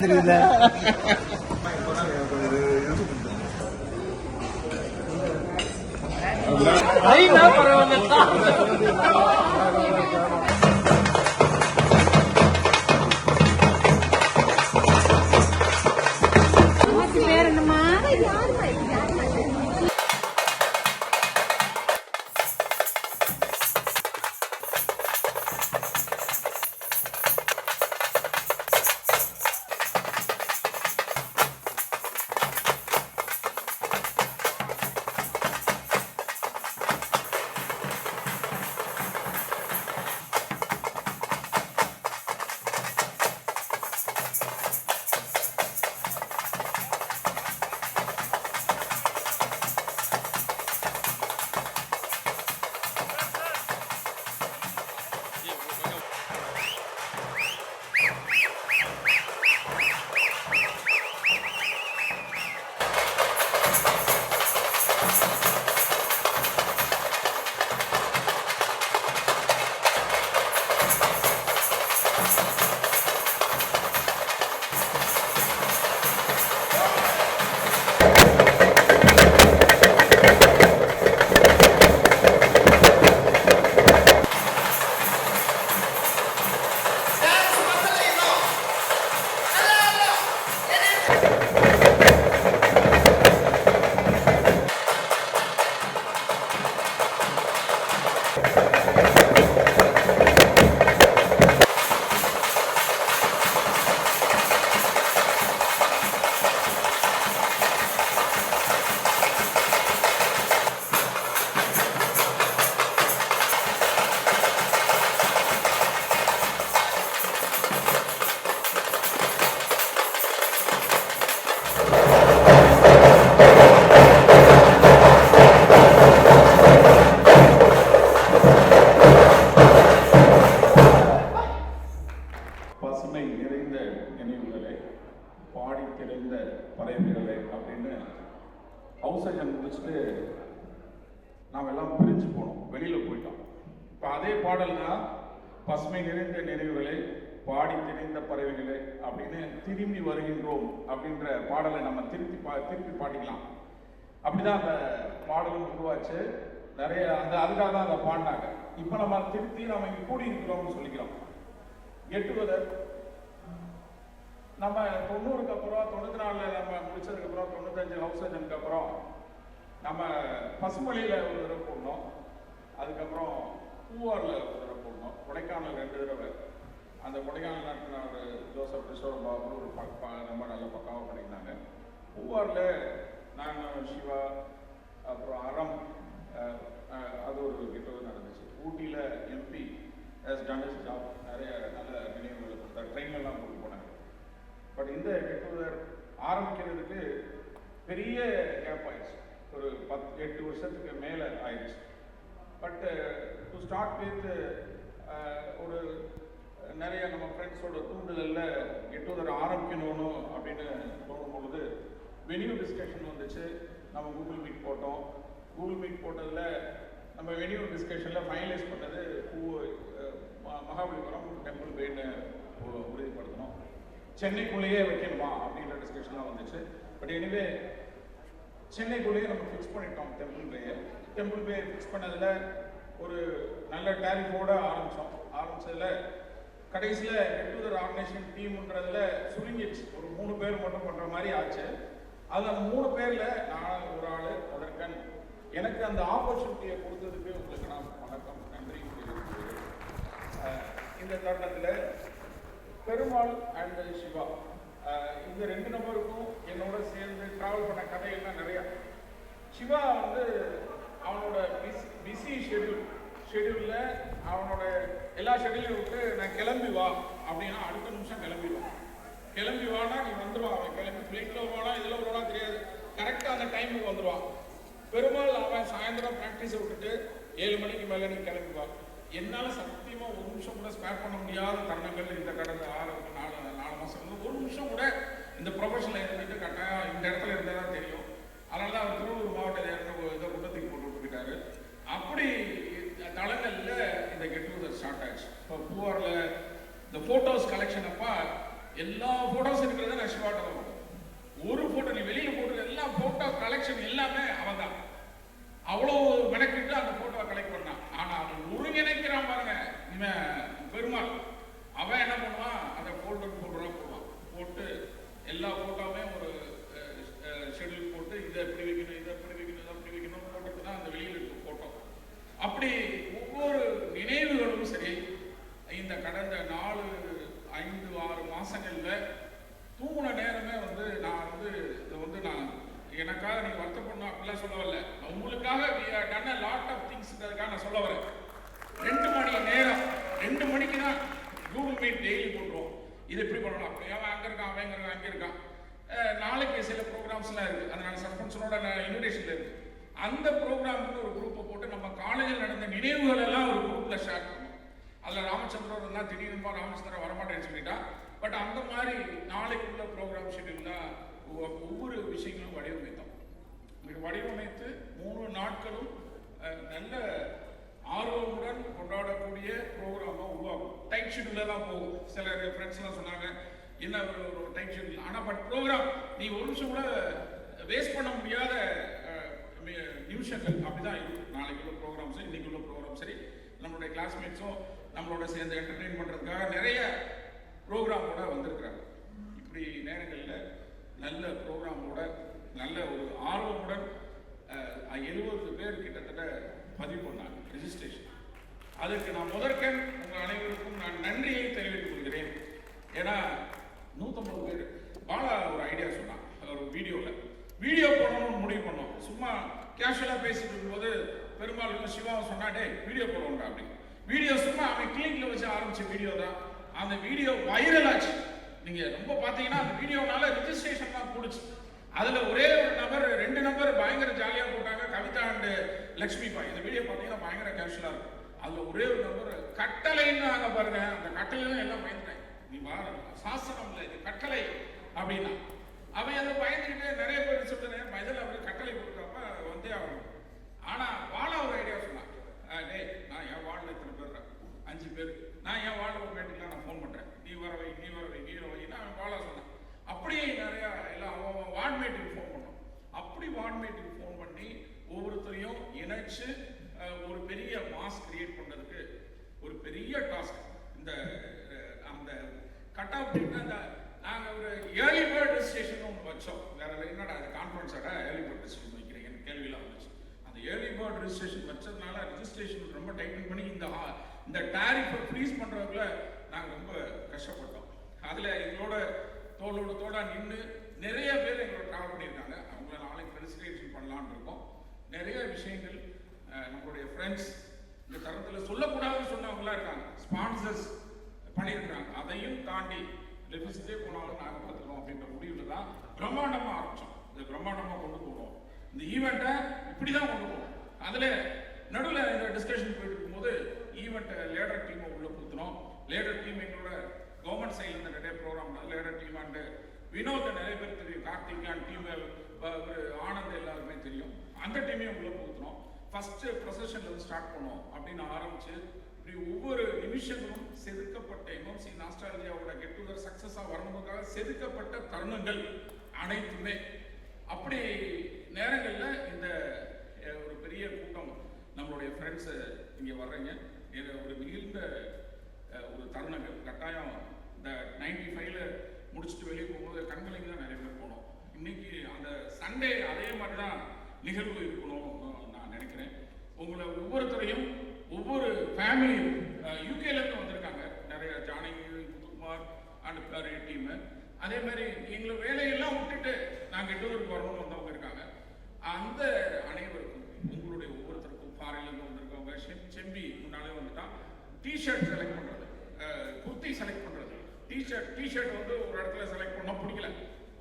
தெரியல. பாடி தெரிந்த பறவைகளே அப்படின்னு ஹவுஸ் ஏஜென்ட் முடிச்சுட்டு நாம் எல்லாம் பிரிஞ்சு போனோம், வெளியில் போயிட்டோம். இப்போ அதே பாடல் தான் பசுமை நிறைந்த நினைவுகளே பாடி தெரிந்த பறவைகளே அப்படின்னு திரும்பி வருகின்றோம் அப்படின்ற பாடலை நம்ம திருப்பி பாடிக்கலாம். அப்படிதான் அந்த பாடலும் உருவாச்சு. நிறைய அதுக்காக தான் அதை பாடினாங்க. இப்போ நம்ம திருப்பி நம்ம இங்கே கூடி இருக்கிறோம்னு சொல்லிக்கிறோம். எட்டுவதர் நம்ம 90க்கு அப்புறம் 94 நம்ம முடிச்சதுக்கு அப்புறம் 95 ஹவுஸ் ஏஜென்ட்க்கு அப்புறம் நம்ம பசுமொழியில் ஒரு தடவை போடணும், அதுக்கப்புறம் பூவாரில் ஒரு தடவை போடணும், கொடைக்கானல் 2 தடவை. அந்த கொடைக்கானல் நடத்தின ஒரு ஜோசப் கிஷோர் பாபு ஒரு ரொம்ப நல்ல பக்காவாக பண்ணியிருந்தாங்க. பூவாரில் நான் சிவா அப்புறம் அறம் அது ஒரு கிட்டது நடந்துச்சு. ஊட்டியில் எம்பி டன்னிஸ் ஜாப் நிறைய நல்ல நினைவுகளை கொடுத்தார், ட்ரெயின்லாம் கொண்டு போனாங்க. பட் இந்த கெட்டுவதர் ஆரம்பிக்கிறதுக்கு பெரிய கேப் ஆயிடுச்சு, ஒரு 8 வருஷத்துக்கு மேலே ஆயிடுச்சு. பட் டு ஸ்டார்ட் வித் ஒரு நிறைய நம்ம ஃப்ரெண்ட்ஸோட தூண்டுதலில் கெட்டுவதர் ஆரம்பிக்கணும்னு அப்படின்னு தோணும் பொழுது வென்யூ டிஸ்கஷன் வந்துச்சு. நம்ம கூகுள் மீட் போட்டோம். கூகுள் மீட் போட்டதில் நம்ம வென்யூ டிஸ்கஷனில் ஃபைனலைஸ் பண்ணது மகாபலிபுரம் டெம்பிள் பேன்னு உறுதிப்படுத்தணும். சென்னைக்குள்ளேயே வைக்கணுமா அப்படின்ற டிஸ்கஷன்லாம் வந்துச்சு. பட் எனிவே சென்னைக்குள்ளேயே நம்ம ஃபிக்ஸ் பண்ணிட்டோம் டெம்பிள் பே ஃபிக்ஸ் பண்ணதில் ஒரு நல்ல டேரிஃபோட ஆரம்பிச்சதில் கடைசியில் கெட்டுவதர் ஆர்கனைசேஷன் டீம்ன்றதுல சுருங்கிடுச்சு. ஒரு 3 பேர் மட்டும் பண்ணுற மாதிரி ஆச்சு. அதில் அந்த 3 பேரில் நான் ஒரு ஆள் அதற்கன். எனக்கு அந்த ஆப்பர்ச்சுனிட்டியை கொடுத்ததுக்கு உங்களுக்கு நான் வணக்கம் நன்றி. இந்த தருணத்தில் பெருமாள் அண்ட் சிவா இந்த 2 நபருக்கும் என்னோட சேர்ந்து ட்ராவல் பண்ண கதைகள்லாம் நிறையா. சிவா அவனோட பிஸி ஷெடியூலில் அவனோட எல்லா ஷெடியூலையும் விட்டு நான் கிளம்பி வா அப்படின்னா அடுத்த நிமிஷம் கிளம்பி வானா நீ வந்துடுவான். அவன் கிளம்பி ஃப்ளைட்டில் வருவானா இதில் வருவானா தெரியாது, கரெக்டாக அந்த டைமுக்கு வந்துடுவான். பெருமாள் அவன் சாயந்தரம் ப்ராக்டிஸை விட்டுட்டு 7 மணிக்கு மேலே நீ கிளம்பி வா. என்னால் சத்தியமாக ஒரு நிமிஷம் கூட ஸ்பேர் பண்ண முடியாத தருணங்கள் இந்த கடந்த 4 மாதம் ஒரு நிமிஷம் கூட இந்த ப்ரொஃபஷனில் இருந்துட்டு கரெக்டாக இந்த இடத்துல இருந்தால் தான் தெரியும். அதனால தான் அவர் திருவள்ளூர் மாவட்டத்தில் இதை குண்டத்துக்கு போட்டு போயிட்டாரு. அப்படி தளங்களில் இந்த கெட்டுவதர் ஸ்டார்ட் ஆச்சு. இப்போ பூவாரில் இந்த ஃபோட்டோஸ் கலெக்ஷன் அப்போ எல்லா ஃபோட்டோஸ் இருக்கிறத நான் சிவாட்ட தான் ஒரு ஃபோட்டோ நீ வெளியில் போட்டு எல்லா ஃபோட்டோ கலெக்ஷன் எல்லாமே அவன் தான் அவ்வளோ மெனக்கிட்டு அந்த ஃபோட்டோவை கலெக்ட் பண்ணான். ஆனால் அவன் ஒருங்கிணைக்கிறான் பாருங்க இவன் பெருமாள். அவன் என்ன பண்ணுவான், அந்த ஃபோல்டராக போட்டு எல்லா ஃபோட்டோவுமே ஒரு ஷெட்யூல் போட்டு இதை எப்படி வைக்கணும் இதை அப்படி வைக்கணும் போட்டுட்டு தான் அந்த வெளியில் இருக்க ஃபோட்டோ. அப்படி ஒவ்வொரு நினைவுகளும் சரி. இந்த கடந்த 4, 5, 6 மாதங்களில் தூங்கின நேரமே நான் இதை நான் எனக்காக நீங்கள் வருத்தப்படணும் அப்படிலாம் சொல்ல வரல. உங்களுக்காக டன் அ லாட் ஆஃப் திங்ஸ்ன்றதுக்காக நான் சொல்ல வரேன். 2 மணி நேரம் 2 மணிக்கு தான் கூகுள் மீட் டெய்லி போட்டுருவோம். இது எப்படி பண்ணணும், அப்படி அவன் அங்கே இருக்கான் அவன் இங்கே இருக்கான் அங்கே இருக்கான். நாளைக்கு சில ப்ரோக்ராம்ஸ்லாம் இருக்குது, அதனால சஸ்பென்ஷனோட இன்விடேஷனில் இருக்குது. அந்த ப்ரோக்ராமுக்கு ஒரு குரூப்பை போட்டு நம்ம காலேஜில் நடந்த நினைவுகள் எல்லாம் ஒரு குரூப்பில் ஷேர் பண்ணோம். அதில் ராமச்சந்திரன் இருந்தால் திடீர்னு ராமச்சந்திரன் வரமாட்டேன்னு சொல்லிட்டான். பட் அந்த மாதிரி நாளைக்குள்ள ப்ரோக்ராம் ஷெட்யூலில் ஒவ்வொரு விஷயங்களும் வடிவமைத்தோம். வடிவமைத்து 3 நாட்களும் நல்ல ஆர்வமுடன் கொண்டாடக்கூடிய ப்ரோக்ராமாக உருவாகும். டைட் ஷெட்யூலில் தான் போகும். சில ஃப்ரெண்ட்ஸ்லாம் சொன்னாங்க என்ன ஒரு டைட் ஷெட்யூல். ஆனால் பட் ப்ரோக்ராம் நீ ஒரு நிமிஷம் கூட வேஸ்ட் பண்ண முடியாத நிமிஷங்கள் அப்படிதான் இருக்கும். நாளைக்கு உள்ள ப்ரோக்ராம் சரி, இன்னைக்கு உள்ள ப்ரோக்ராம் சரி, நம்மளுடைய கிளாஸ்மேட்ஸும் நம்மளோட சேர்ந்து என்டர்டெயின் பண்ணுறதுக்காக நிறைய ப்ரோக்ராமோட வந்திருக்கிறாங்க. இப்படி நேரங்களில் நல்ல ப்ரோக்ராமோட நல்ல ஒரு ஆர்வமுடன் 70 பேர் கிட்டத்தட்ட பதிவு பண்ணாங்க ரெஜிஸ்ட்ரேஷன். அதற்கு நான் முதற்கண் உங்கள் அனைவருக்கும் நான் நன்றியை தெரிவித்துக் கொள்கிறேன். ஏன்னா 150 பேர் பாலா ஒரு ஐடியா சொன்னான். ஒரு வீடியோ போடணும்னு முடிவு பண்ணோம். சும்மா கேஷுவலாக பேசிட்டு இருக்கும்போது பெரும்பாலும் சிவாவை சொன்னாடே வீடியோ போடுவோம்டா அப்படி. வீடியோ சும்மா அவன் கிளினிக்ல வச்சு ஆரம்பிச்ச வீடியோ தான். அந்த வீடியோ வைரல் ஆச்சு. நீங்கள் ரொம்ப பார்த்தீங்கன்னா அந்த வீடியோனால ரெஜிஸ்ட்ரேஷன் தான் போடுச்சு. அதில் ஒரே ஒரு நபர் 2 நபர் பயங்கர ஜாலியாக போட்டாங்க, கவிதா அண்ட் லக்ஷ்மி பாய். இந்த வீடியோ பார்த்தீங்கன்னா பயங்கர கேஷுவலாக இருக்கும். அதில் ஒரே ஒரு நபர் கட்டளைன்னு பாருங்க, அந்த கட்டளையும் எல்லாம் பயந்துட்டேன். நீ சாசனம் இல்லை இது கட்டளை அப்படின்னா அவன் அதை பயந்துக்கிட்டு நிறைய பேர் சொல்லுறேன் இதில் அவர் கட்டளை கொடுக்காம வந்தே ஆகணும். ஆனால் வாழ ஒரு ஐடியா சொன்னான், டேய் நான் என் வார்டில் இத்தனை பேர் 5 பேர், நான் என் வார்டில் ஒரு மீட்டிங்லாம் நான் ஃபோன் பண்ணுறேன், நீ வர வை நீ வர வை நீ வர வைன்னு அவன் வாழ சொன்னான். அப்படியே நிறையா எல்லாம் அவன் வார்டு மீட்டிங் ஃபோன் பண்ணோம். அப்படி வார்டு மீட்டிங் ஃபோன் பண்ணி ஒவ்வொருத்தரையும் இணைச்சு ஒரு பெரிய மாஸ் கிரியேட் பண்ணுறதுக்கு ஒரு பெரிய டாஸ்க். இந்த அந்த கட் ஆஃப் அந்த நாங்கள் ஒரு ஏர்லி பேர்ட் ரெஜிஸ்ட்ரேஷன் ஒன்று வச்சோம். வேற என்னடா அது கான்ஃபரன்ஸோட ஏர்லி பேர்ட் ரெஜிஸ்ட்ரேஷன் வைக்கிறீங்கன்னு கேள்வியெல்லாம் வந்துச்சு. அந்த ஏர்லி பேர்ட் ரெஜிஸ்ட்ரேஷன் வச்சதுனால ரெஜிஸ்ட்ரேஷன் ரொம்ப டைட்டன் பண்ணி இந்த டாரிஃபை ஃப்ரீஸ் பண்ணுறதுல நாங்கள் ரொம்ப கஷ்டப்பட்டோம். அதில் எங்களோட தோளோட தோடா நின்று நிறைய பேர் எங்களோட ட்ராவல் பண்ணியிருக்காங்க. அவங்கள நாளைக்கு ரெஜிஸ்ட்ரேஷன் பண்ணலான்னு இருக்கோம். நிறைய விஷயங்கள் நம்மளுடைய ஃப்ரெண்ட்ஸ் இந்த தரத்தில் சொல்லக்கூடாதுன்னு சொன்னவங்களாம் இருக்காங்க, ஸ்பான்சர்ஸ் பண்ணியிருக்காங்க. அதையும் தாண்டி டெபிசிட்டே போனாலும் நாங்கள் பார்த்துக்கோம் அப்படின்ற முடிவில் தான் பிரம்மாண்டமாக ஆரம்பித்தோம். இதை பிரம்மாண்டமாக கொண்டு போகிறோம். இந்த ஈவெண்ட்டை இப்படி தான் கொண்டு போகிறோம். அதில் நடுவில் இந்த டிஸ்கஷன் போயிட்டு இருக்கும்போது ஈவெண்ட்டை லேடர் டீமை உள்ளே கொடுத்துனோம். லேடர் டீம் எங்களோட கவர்மெண்ட் சைட்லேருந்து நிறைய ப்ரோக்ராம் லேடர் டீம் அண்டு வினோத்தை நிறைய பேர் தெரியும், கார்த்திக் அண்ட் டீம் ஆனந்த் எல்லாருமே தெரியும். அந்த டீமையும் உள்ளே கொடுத்துனோம். ஃபர்ஸ்ட் ப்ரொசஷன்லேருந்து ஸ்டார்ட் பண்ணோம் அப்படின்னு ஆரம்பிச்சு இப்படி ஒவ்வொரு நிமிஷங்களும் செதுக்கப்பட்ட எம்எம்சி நாஸ்டாலஜியாவோட கெட் டுகெதர் சக்ஸஸாக வரணுக்காக செதுக்கப்பட்ட தருணங்கள் அனைத்துமே. அப்படி நேரங்களில் இந்த ஒரு பெரிய கூட்டம் நம்மளுடைய ஃப்ரெண்ட்ஸு இங்கே வர்றீங்க. ஒரு மிகுந்த ஒரு தருணங்கள். கட்டாயம் இந்த 95ல் முடிச்சுட்டு வெளியே போகும்போது கண்களைக்கு தான் நிறைய பேர் போனோம். இன்னைக்கு அந்த சண்டே அதே மாதிரி தான் நிகழ்வு இருக்கணும்னு நான் நினைக்கிறேன். உங்களை ஒவ்வொருத்தரையும் ஒவ்வொரு ஃபேமிலியும் யூகேலேருந்து வந்திருக்காங்க நிறைய, ஜானகி, முத்துக்குமார் அண்ட் டீமு. அதே மாதிரி எங்களை வேலையெல்லாம் விட்டுட்டு நாங்கள் எட்டூருக்கு வரணும்னு வந்தவங்க இருக்காங்க. அந்த அனைவருக்கும் உங்களுடைய ஒவ்வொருத்தருக்கும் ஃபாரின்லேருந்து வந்திருக்கவங்க, செம்பி முன்னாலே வந்துட்டான், டிஷர்ட் செலக்ட் பண்ணுறது, குர்த்தி செலக்ட் பண்ணுறது. டிஷர்ட் வந்து ஒரு இடத்துல செலக்ட் பண்ணால் பிடிக்கல.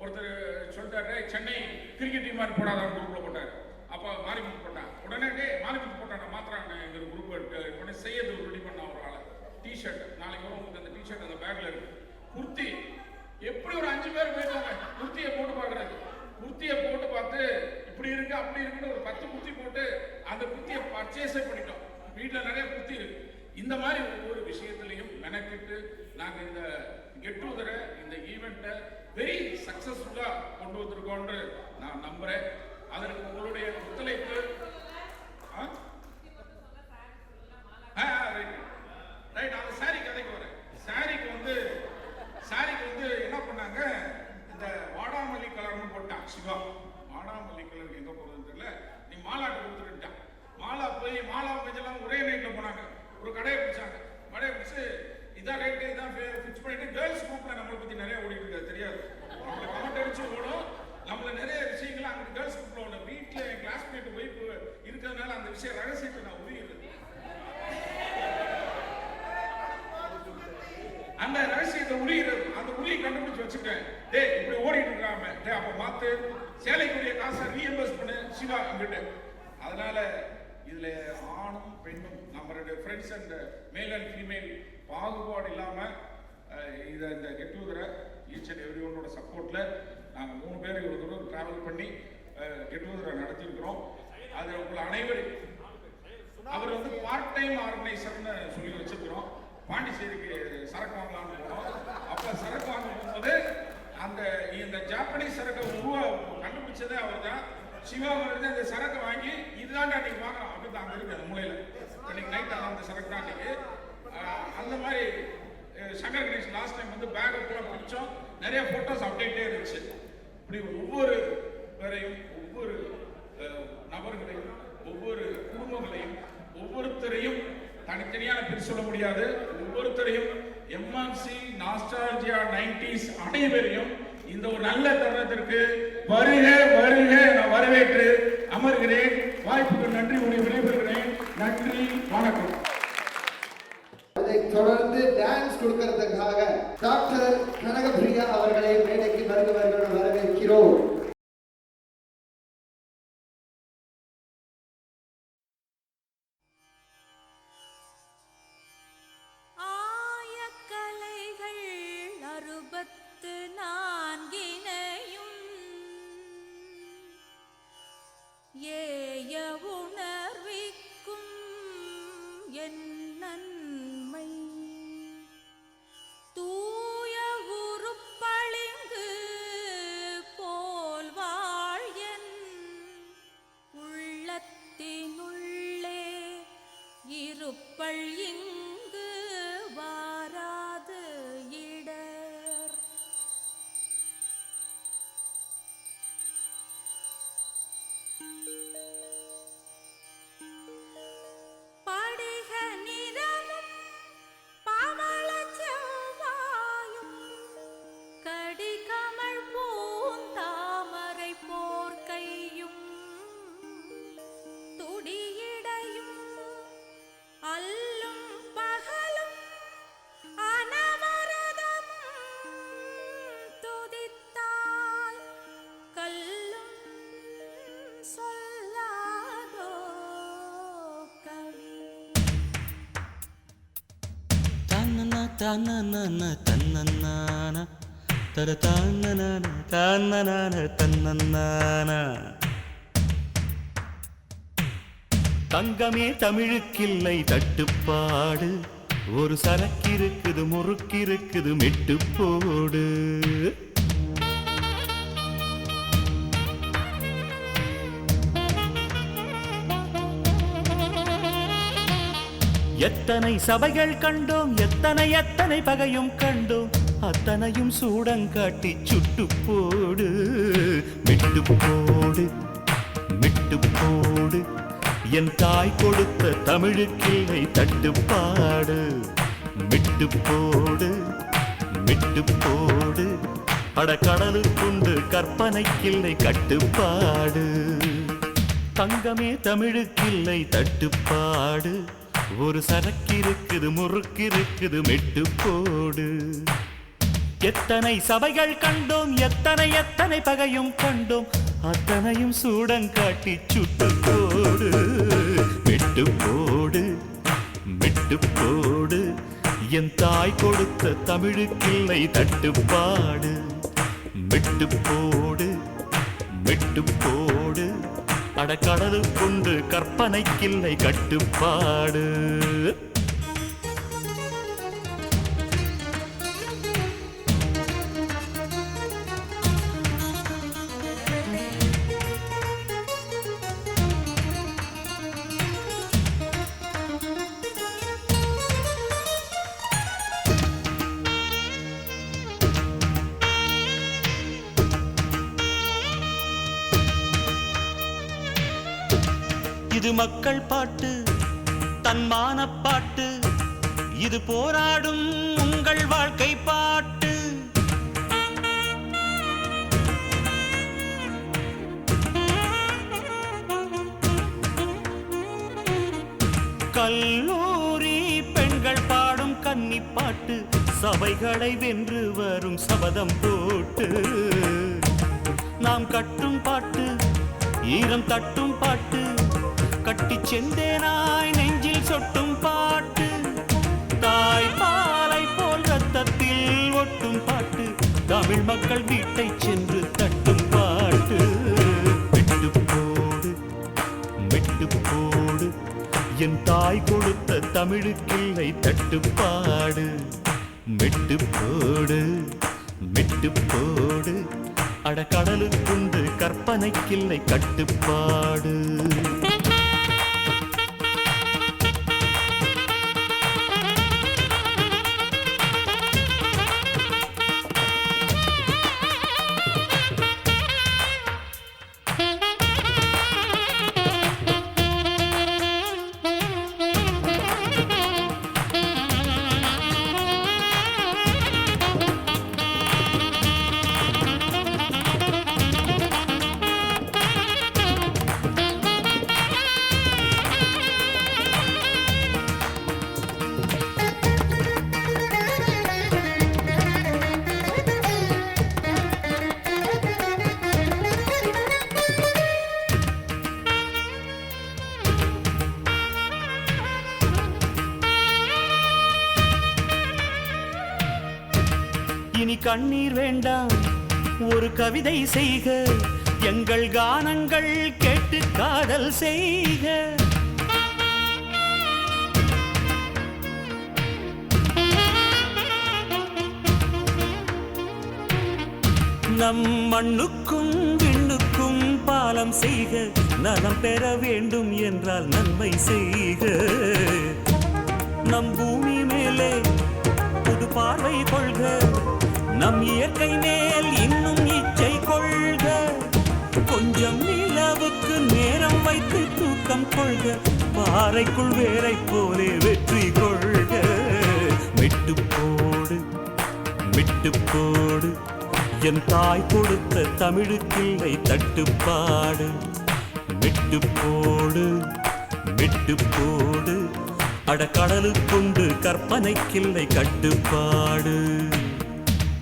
ஒருத்தர் சொல்லிட்டாரு சென்னை கிரிக்கெட் டீம் மாதிரி போடாத குரூப்பில் போட்டார். அப்போ மாரிமுத்து போட்டான். உடனே மாரிமுத்து போட்டான் மாத்திராங்க எங்கள் குரூப் உடனே செய்யது ரெடி பண்ண ஒரு ஆளை. டிஷர்ட் நாளைக்கு வரும் உங்களுக்கு அந்த டிஷர்ட் அந்த பேக்கில் இருக்கு. குர்த்தி எப்படி ஒரு 5 பேர் போயிருக்காங்க குர்த்தியை போட்டு பார்க்குறது. குர்த்தியை போட்டு பார்த்து இப்படி இருக்கு அப்படி இருக்குன்னு ஒரு 10 குர்த்தி போட்டு அந்த குர்த்தியை பர்ச்சேஸே பண்ணிட்டோம். வீட்டில் நிறைய குர்த்தி இருக்கு. இந்த மாதிரி ஒவ்வொரு விஷயத்திலையும் மெனக்கிட்டு நாங்கள் இந்த கெட் டுகெதரை இந்த ஈவெண்ட்டை வெரி சக்ஸஸ்ஃபுல்லாக கொண்டு வந்திருக்கோன்னு நான் நம்புகிறேன். அதற்கு உங்களுடைய ஒத்துழைப்பு. ரைட், அந்த சாரி கதைக்கு வரேன். சாரிக்கு வந்து என்ன பண்ணாங்க, இந்த வாடாமல்லி கலர்னு போட்டான் சிவா. வாடாமல்லி கலருக்கு எங்கே போகிறதுன்னு தெரியல, நீ மாலாட்டு கொடுத்துட்டான். மாலா பெஞ்செல்லாம் ஒரே நைட்டில் போனாங்க. ஒரு கடையை பிடிச்சாங்க. கடையை பிடிச்சி இதான் ரேட்டு இதான் ஃபிக்ஸ் பண்ணிட்டு கேர்ள்ஸ் குரூப்பில் நம்மளை பற்றி நிறைய ஓடிட்டு இருக்காது, தெரியாது. நம்மளை கமெண்ட் அடிச்சு ஓடும். நம்மள நிறைய விஷயங்கள் அங்கே கேர்ள்ஸ் குரூப்பில் ஒன்று வீட்டில் என் கிளாஸ்மேட் ஒய்ஃப் இருக்கிறதுனால அந்த விஷயம் ரகசியத்தை நான் உரியுது. அந்த ரகசியத்தை உரிகிறது. அந்த உரியை கண்டுபிடிச்சு வச்சுட்டேன். இப்படி ஓடிட்டு இருக்காம அப்போ மாத்து சேலைக்குரிய காசை ரீஎம்பர்ஸ் பண்ணு சிவா அங்கிட்டு. அதனால இதுல ஆணும் பெண்ணும் நம்மளுடைய friends and male and female பாகுபாடு இல்லாமல் இதை இந்த கெட் டுகெதரை ஈச் அண்ட் எவ்ரி ஒன்னோட சப்போர்ட்டில் நாங்கள் 3 பேர் இவ்வளோ தூரம் ட்ராவல் பண்ணி கெட் டுகெதரை நடத்தியிருக்கிறோம். அது உங்களை அனைவரும் அவர் வந்து பார்ட் டைம் ஆர்கனைசர்னு சொல்லி வச்சிருக்கிறோம். பாண்டிச்சேரிக்கு சரக்கு வாங்கலாம்னு போனோம். அப்போ சரக்கு வாங்க போகும்போது இந்த ஜாப்பனீஸ் சரக்கை கண்டுபிடிச்சதே அவர் தான். சிவா வந்து அந்த சரக்கு வாங்கி இதுதான்டா நீங்க வாங்கலாம் அப்படின்னு அங்கே இருக்கு அந்த மூலையில். இன்னைக்கு நைட் அந்த சரக்கு தான் அன்னைக்கு. அந்த மாதிரி சங்கர் கணேஷ் லாஸ்ட் டைம் வந்து பேக் எல்லாம் பிடிச்சோம். நிறைய போட்டோஸ் அப்டேட்டே இருந்துச்சு. இப்படி ஒவ்வொரு பேரையும் ஒவ்வொரு நபர்களையும் ஒவ்வொரு குடும்பங்களையும் ஒவ்வொருத்தரையும் தனித்தனியான பேர் சொல்ல முடியாது. ஒவ்வொருத்தரையும் எம்எம்சி நாஸ்டால்ஜியா 90s அனைவரையும் இந்த ஒரு நல்ல தருணத்திற்கு வருக வருக நான் வரவேற்று அமர்கிறேன். வாய்ப்புக்கு நன்றி கூறி விடைபெறுகிறேன். நன்றி, வணக்கம். அதைத் தொடர்ந்து டான்ஸ் கொடுக்கிறதுக்காக டாக்டர் கனகபிரியா அவர்களை மேடைக்கு வருகிறவர்கள் வரவேற்கிறோம். ஆயக்கலைகள் 64 நான்கினையும் தன்னன தன்னன்னான தர தன்னன தன்னன தன்னன்னான. தங்கமே தமிழுக்கில்லை தட்டுப்பாடு, ஒரு சரக்கிருக்குது முறுக்கிருக்குது மெட்டு போடு. எத்தனை சபைகள் கண்டோம், எத்தனை எத்தனை பகையும் கண்டோம், அத்தனையும் சூடங்காட்டி சுட்டு போடு. மெட்டு போடு மெட்டு போடு, என் தாய் கொடுத்த தமிழுக்கில்லை தட்டுப்பாடு. மெட்டு போடு மெட்டு போடு, அட கடலுக்குண்டு கற்பனைக்கில்லை கட்டுப்பாடு. தங்கமே தமிழுக்கில்லை தட்டுப்பாடு, ஒரு சரக்கிருக்குது முறுக்கிருக்குது மெட்டு போடு. எத்தனை சபைகள் கண்டோம், எத்தனை எத்தனை பகையும் கண்டோம், அத்தனையும் சூடங்காட்டி சுட்டு போடு. மெட்டு போடு மெட்டு போடு, என் தாய் கொடுத்த தமிழுக்கில்லை தட்டுப்பாடு. மெட்டு போடு மெட்டு போடு, அட கடலுக்குண்டு கற்பனைக்கில்லை கட்டுப்பாடு. இது மக்கள் பாட்டு, தன்மான பாட்டு, இது போராடும் உங்கள் வாழ்க்கை பாட்டு. கல்லூரி பெண்கள் பாடும் கன்னி பாட்டு, சபைகளை வென்று வரும் சபதம் போட்டு. நாம் கட்டும் பாட்டு, ஈரம் தட்டும் பாட்டு, கட்டி செந்தேனாய் நெஞ்சில் சொட்டும் பாட்டு. தாய் பாலை போல் ரத்தத்தில் ஒட்டும் பாட்டு, தமிழ் மக்கள் வீட்டை சென்று தட்டும் பாட்டு. மெட்டு போடு மெட்டு போடு, என் தாய் கொடுத்த தமிழுக்கில்லை தட்டுப்பாடு. மெட்டு போடு மெட்டு போடு, அட கடலுக்குண்டு கற்பனைக்கில்லை கட்டுப்பாடு. இனி கண்ணீர் வேண்டாம், ஒரு கவிதை செய்க, எங்கள் கானங்கள் கேட்டு காதல் செய்க. நம் மண்ணுக்கும் விண்ணுக்கும் பாலம் செய்க, நலம் பெற வேண்டும் என்றால் நன்மை செய்க. நம் பூமி மேலே புது பார்வை கொள்க, நம் இயற்கை மேல் இன்னும் இச்சை கொள்க. கொஞ்சம் நிலவுக்கு நேரம் வைத்து தூக்கம் கொள்க, பாறைக்குள் வேரை போலே வெற்றி கொள்க. மெட்டு போடு மெட்டு போடு, என் தாய் கொடுத்த தமிழுக்கில்லை தட்டுப்பாடு. மெட்டு போடு மெட்டு போடு, அட கடலுக்குண்டு கற்பனைக்கில்லை கட்டுப்பாடு.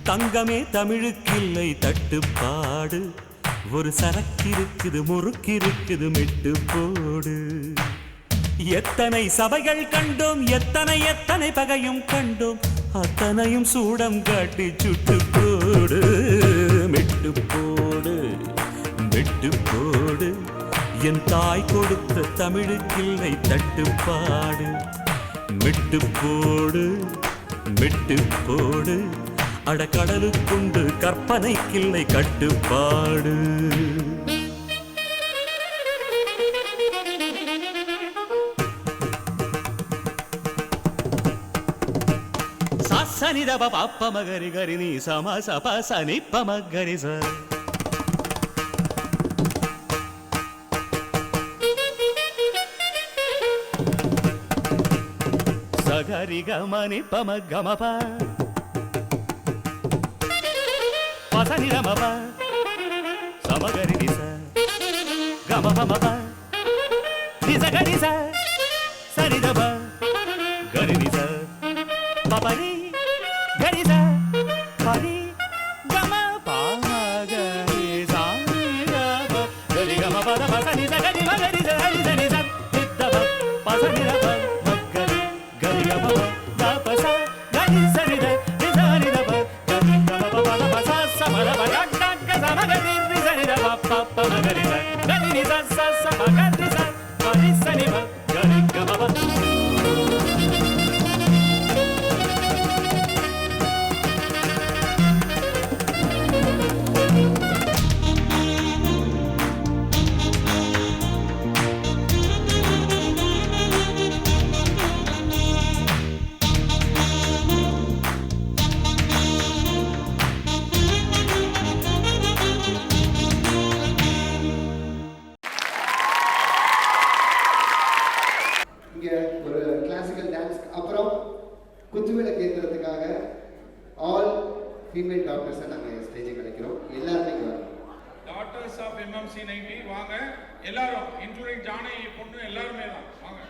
தங்கமே தமிழுக்கில்லை தட்டுப்பாடு, ஒரு சரக்கிருக்குது முறுக்கிருக்குது மெட்டு போடு. எத்தனை சபைகள் கண்டோம், எத்தனை எத்தனை பகையும் கண்டோம், அத்தனையும் சூடம் காட்டி சுட்டு போடு, மெட்டு போடு, மெட்டு போடு. என் தாய் கொடுத்த தமிழுக்கில்லை தட்டுப்பாடு. மெட்டு போடு, மெட்டு போடு. அடக்கடலுக்குண்டு கற்பனைக்கில்லை கட்டுப்பாடு. சனிதப பாப்ப மகரி கரி நீ சம சப சனி பமகரி ச. சகரி கமனி பம கமப பசனி ரமப சமகரி நிச கமபமப நிசகரி ச சரிதப கரி நிச பபரி கரிச பரி கம பாகரி சானிரப கரி கம பத பசனி சகரி மகரி சரி சரி ச நித்தப பசனி ரப மகரி கரி கம தபச கரி சரி த நிசானி ரப கரி கம பத பச சமர பகடக சமகரி நிசரி ரப பப்ப மகரி ச கரி நிச ச ச மகரி ச பரி சனி ப கரி கம ப. இங்க ஒரு கிளாசிக்கல் டான்ஸ் அப்புறம் குத்துவிளக்கு ஏற்றுறதுக்காக ஆல் ஃபீமேல் டாக்டர்ஸை நாங்கள் ஸ்டேஜுக்கு அழைக்கிறோம். எல்லாருமே இங்கே வரணும். டாக்டர்ஸ் ஆஃப் MMC 90 வாங்க எல்லாரும், இன்க்ளூடிங் ஜானகி பொண்ணு எல்லாருமே தான் வாங்க.